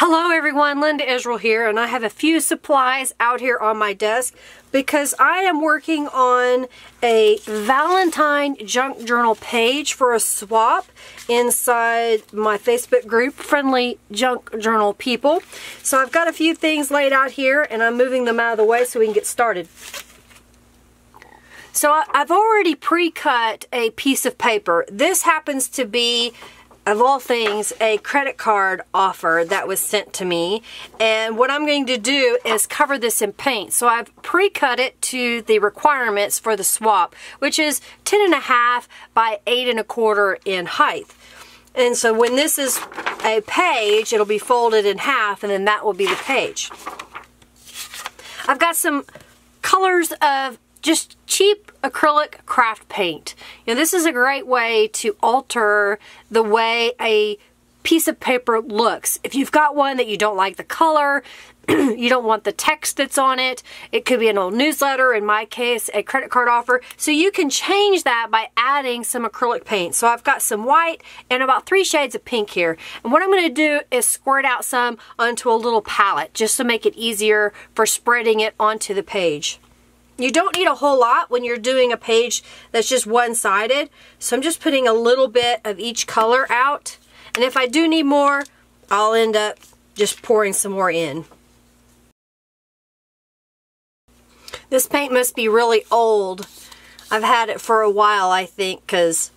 Hello everyone, Linda Israel here, and I have a few supplies out here on my desk because I am working on a Valentine junk journal page for a swap inside my Facebook group, Friendly Junk Journal People. So I've got a few things laid out here and I'm moving them out of the way so we can get started. So I've already pre-cut a piece of paper. This happens to be, of all things, a credit card offer that was sent to me, and what I'm going to do is cover this in paint. So I've pre-cut it to the requirements for the swap, which is 10.5 by 8.25 in height. And so when this is a page, it'll be folded in half, and then that will be the page. I've got some colors of just cheap acrylic craft paint. You know, this is a great way to alter the way a piece of paper looks. If you've got one that you don't like the color, you don't want the text that's on it, it could be an old newsletter, in my case, a credit card offer, so you can change that by adding some acrylic paint. So I've got some white and about 3 shades of pink here. And what I'm going to do is squirt out some onto a little palette, just to make it easier for spreading it onto the page. You don't need a whole lot when you're doing a page that's just one-sided, so I'm just putting a little bit of each color out, and if I do need more, I'll end up just pouring some more in. This paint must be really old. I've had it for a while, I think, because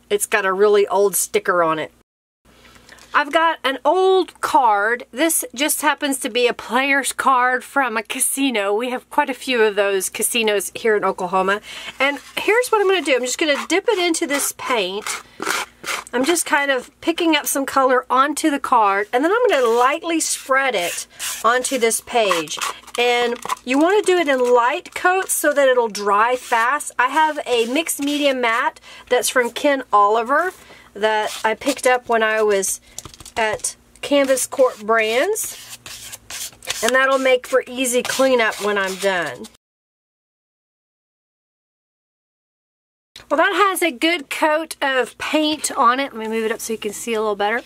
it's got a really old sticker on it. I've got an old card. This just happens to be a player's card from a casino. We have quite a few of those casinos here in Oklahoma. And here's what I'm going to do. I'm just going to dip it into this paint. I'm just kind of picking up some color onto the card, and then I'm going to lightly spread it onto this page. And you want to do it in light coats so that it'll dry fast. I have a mixed medium matte that's from Ken Oliver that I picked up when I was at Canvas Court Brands, and that'll make for easy cleanup when I'm done. Well, that has a good coat of paint on it. Let me move it up so you can see a little better.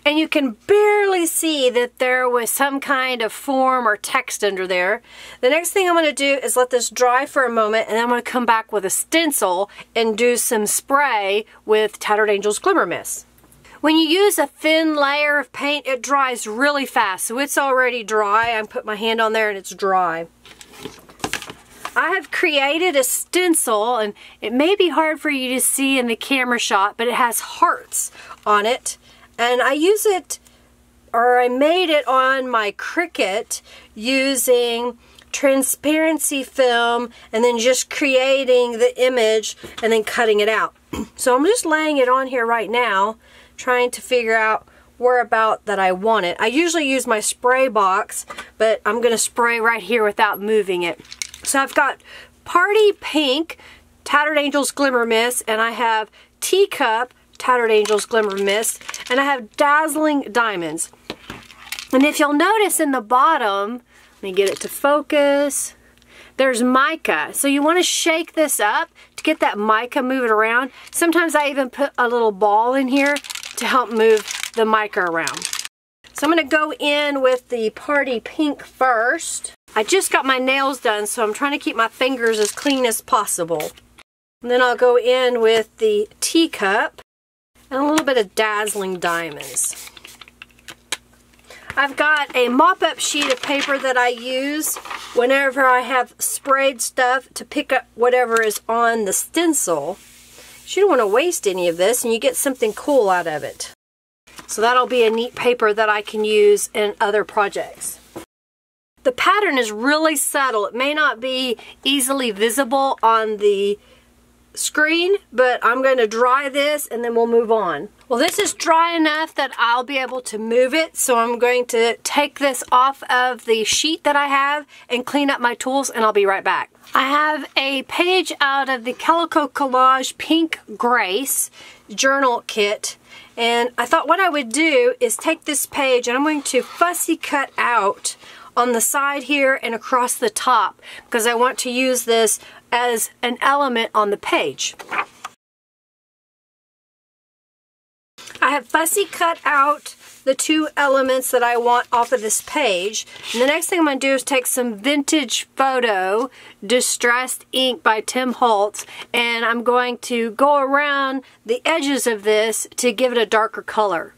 And you can barely see that there was some kind of form or text under there. The next thing I'm going to do is let this dry for a moment, and then I'm going to come back with a stencil and do some spray with Tattered Angel's Glimmer Mist. When you use a thin layer of paint, it dries really fast. So it's already dry. I put my hand on there and it's dry. I have created a stencil, and it may be hard for you to see in the camera shot, but it has hearts on it. And I use it, or I made it on my Cricut using transparency film and then just creating the image and then cutting it out. So I'm just laying it on here right now, trying to figure out where about that I want it. I usually use my spray box, but I'm going to spray right here without moving it. So I've got Party Pink Tattered Angel's Glimmer Mist, and I have Teacup Tattered Angel's Glimmer Mist, and I have Dazzling Diamonds. And if you'll notice in the bottom, let me get it to focus, there's mica. So you want to shake this up to get that mica moving around. Sometimes I even put a little ball in here to help move the mica around. So I'm going to go in with the Party Pink first. I just got my nails done, so I'm trying to keep my fingers as clean as possible. And then I'll go in with the Teacup and a little bit of Dazzling Diamonds. I've got a mop-up sheet of paper that I use whenever I have sprayed stuff to pick up whatever is on the stencil. You don't want to waste any of this, and you get something cool out of it. So that'll be a neat paper that I can use in other projects. The pattern is really subtle. It may not be easily visible on the screen, but I'm going to dry this and then we'll move on. Well, this is dry enough that I'll be able to move it, so I'm going to take this off of the sheet that I have and clean up my tools, and I'll be right back. I have a page out of the Calico Collage Pink Grace journal kit, and I thought what I would do is take this page and I'm going to fussy cut out on the side here and across the top, because I want to use this as an element on the page. I have fussy cut out the two elements that I want off of this page. And the next thing I'm going to do is take some Vintage Photo Distressed Ink by Tim Holtz, and I'm going to go around the edges of this to give it a darker color.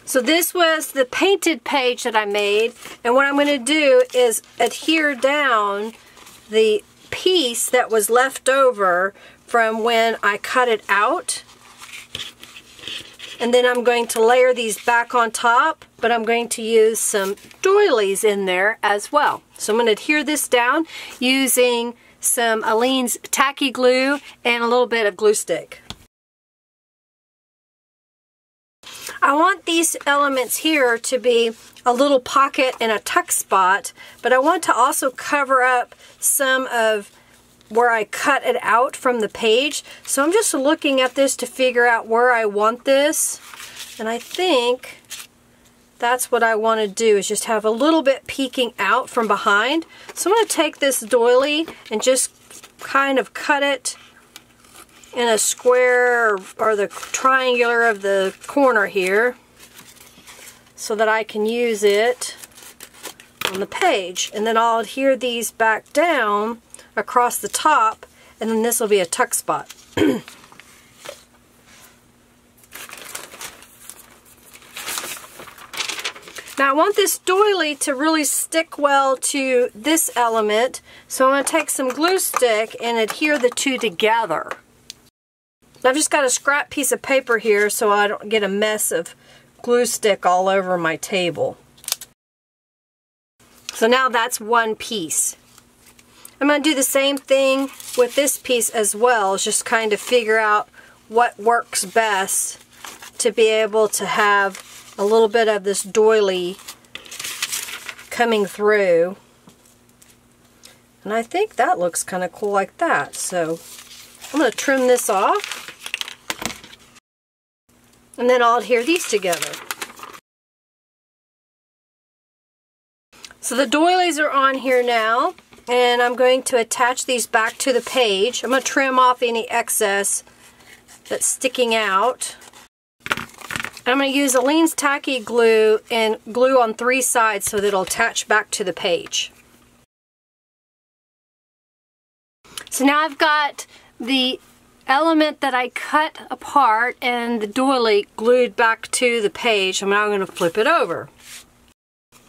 So this was the painted page that I made, and what I'm going to do is adhere down the piece that was left over from when I cut it out, and then I'm going to layer these back on top, but I'm going to use some doilies in there as well. So I'm going to adhere this down using some Aleene's tacky glue and a little bit of glue stick. I want these elements here to be a little pocket and a tuck spot, but I want to also cover up some of where I cut it out from the page. So I'm just looking at this to figure out where I want this, and I think that's what I want to do, is just have a little bit peeking out from behind. So I'm going to take this doily and just kind of cut it in a square or the triangular of the corner here so that I can use it on the page. And then I'll adhere these back down across the top, and then this will be a tuck spot. Now I want this doily to really stick well to this element, so I'm going to take some glue stick and adhere the two together. I've just got a scrap piece of paper here so I don't get a mess of glue stick all over my table. So now that's one piece. I'm going to do the same thing with this piece as well, just kind of figure out what works best to be able to have a little bit of this doily coming through. And I think that looks kind of cool like that. So I'm going to trim this off. And then I'll adhere these together. So the doilies are on here now, and I'm going to attach these back to the page. I'm going to trim off any excess that's sticking out. I'm going to use Aleene's tacky glue and glue on 3 sides so that it'll attach back to the page. So now I've got the element that I cut apart and the doily glued back to the page. I'm now going to flip it over.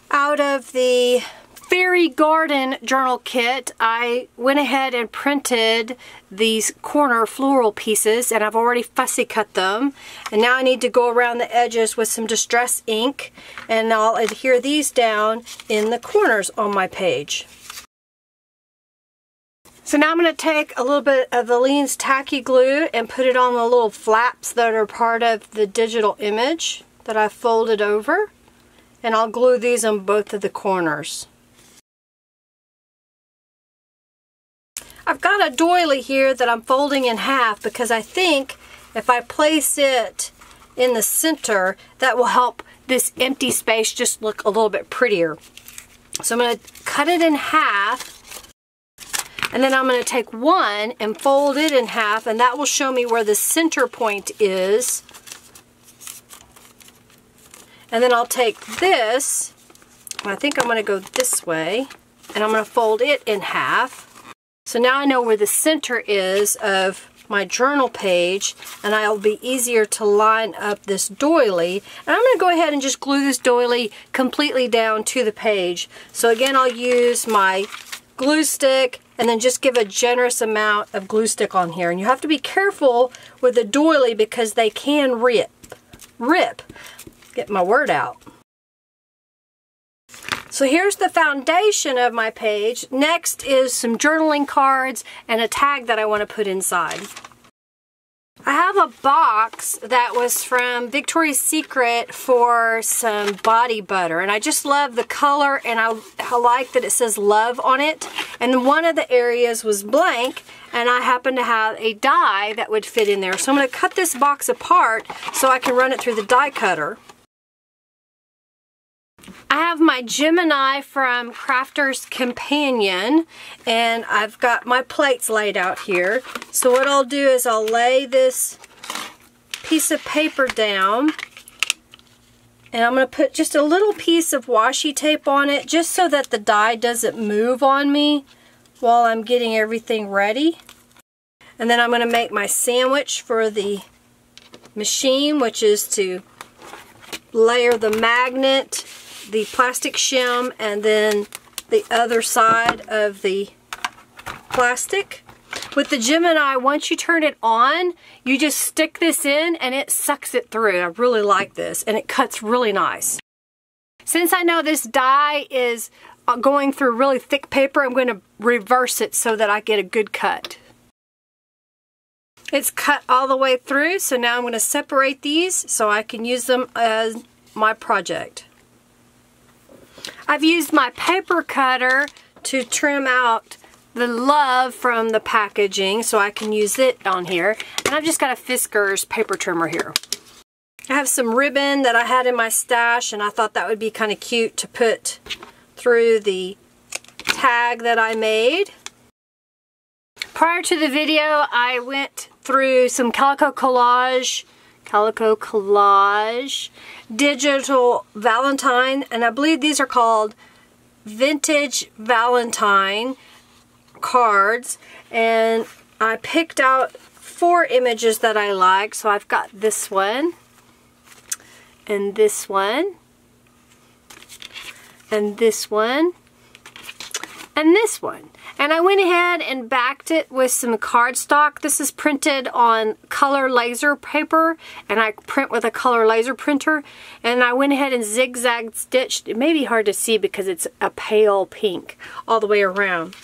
Out of the Fairy Garden journal kit, I went ahead and printed these corner floral pieces, and I've already fussy cut them. And now I need to go around the edges with some distress ink, and I'll adhere these down in the corners on my page. So now I'm going to take a little bit of Aleene's tacky glue and put it on the little flaps that are part of the digital image that I folded over. And I'll glue these on both of the corners. I've got a doily here that I'm folding in half because I think if I place it in the center, that will help this empty space just look a little bit prettier. So I'm going to cut it in half. And then I'm going to take one and fold it in half, and that will show me where the center point is. And then I'll take this, and I think I'm going to go this way, and I'm going to fold it in half. So now I know where the center is of my journal page, and it'll be easier to line up this doily. And I'm going to go ahead and just glue this doily completely down to the page. So again, I'll use my glue stick and then just give a generous amount of glue stick on here. And you have to be careful with the doily because they can rip. Get my word out. So here's the foundation of my page. Next is some journaling cards and a tag that I want to put inside. I have a box that was from Victoria's Secret for some body butter, and I just love the color, and I like that it says love on it. And one of the areas was blank, and I happen to have a die that would fit in there. So I'm going to cut this box apart so I can run it through the die cutter. I have my Gemini from Crafter's Companion, and I've got my plates laid out here. So what I'll do is I'll lay this piece of paper down. And I'm going to put just a little piece of washi tape on it just so that the die doesn't move on me while I'm getting everything ready. And then I'm going to make my sandwich for the machine, which is to layer the magnet, the plastic shim, and then the other side of the plastic. With the Gemini, once you turn it on, you just stick this in and it sucks it through. I really like this, and it cuts really nice. Since I know this die is going through really thick paper, I'm going to reverse it so that I get a good cut. It's cut all the way through, so now I'm going to separate these so I can use them as my project. I've used my paper cutter to trim out the love from the packaging so I can use it on here. And I've just got a Fiskars paper trimmer here. I have some ribbon that I had in my stash, and I thought that would be kind of cute to put through the tag that I made. Prior to the video, I went through some Calico Collage digital Valentine, and I believe these are called Vintage Valentine cards, and I picked out 4 images that I like. So I've got this one, and this one, and this one, and this one. And I went ahead and backed it with some cardstock. This is printed on color laser paper, and I print with a color laser printer. And I went ahead and zigzag stitched. It may be hard to see because it's a pale pink all the way around.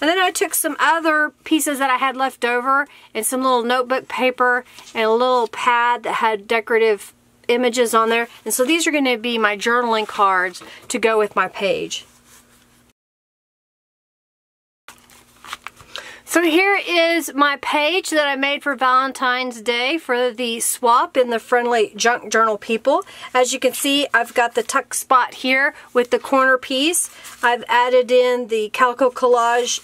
And then I took some other pieces that I had left over and some little notebook paper and a little pad that had decorative images on there. And so these are going to be my journaling cards to go with my page. So here is my page that I made for Valentine's Day for the swap in the Friendly Junk Journal people. As you can see, I've got the tuck spot here with the corner piece. I've added in the Calico Collage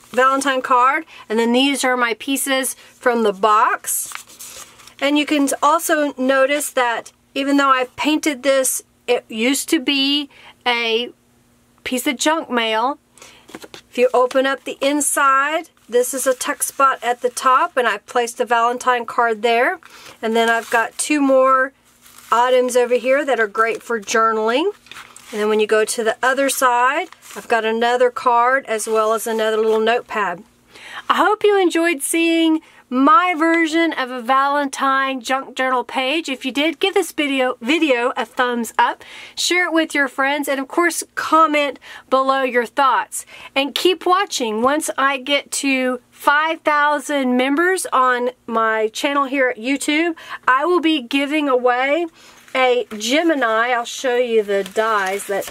Valentine card, and then these are my pieces from the box. And you can also notice that even though I've painted this, it used to be a piece of junk mail. If you open up the inside, this is a tuck spot at the top, and I've placed the Valentine card there. And then I've got 2 more items over here that are great for journaling. And then when you go to the other side, I've got another card as well as another little notepad. I hope you enjoyed seeing my version of a Valentine junk journal page. If you did, give this video a thumbs up, share it with your friends, and of course comment below your thoughts. And keep watching. Once I get to 5,000 members on my channel here at YouTube, I will be giving away a Gemini. I'll show you the dies that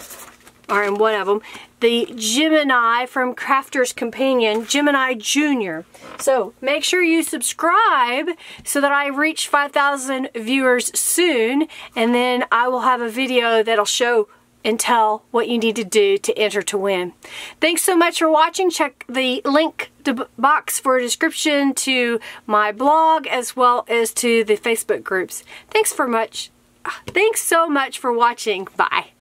are in one of them. The Gemini from Crafter's Companion, Gemini Junior. So make sure you subscribe so that I reach 5,000 viewers soon, and then I will have a video that'll show and tell what you need to do to enter to win. Thanks so much for watching. Check the link box for a description to my blog as well as to the Facebook groups. Thanks so much for watching. Bye.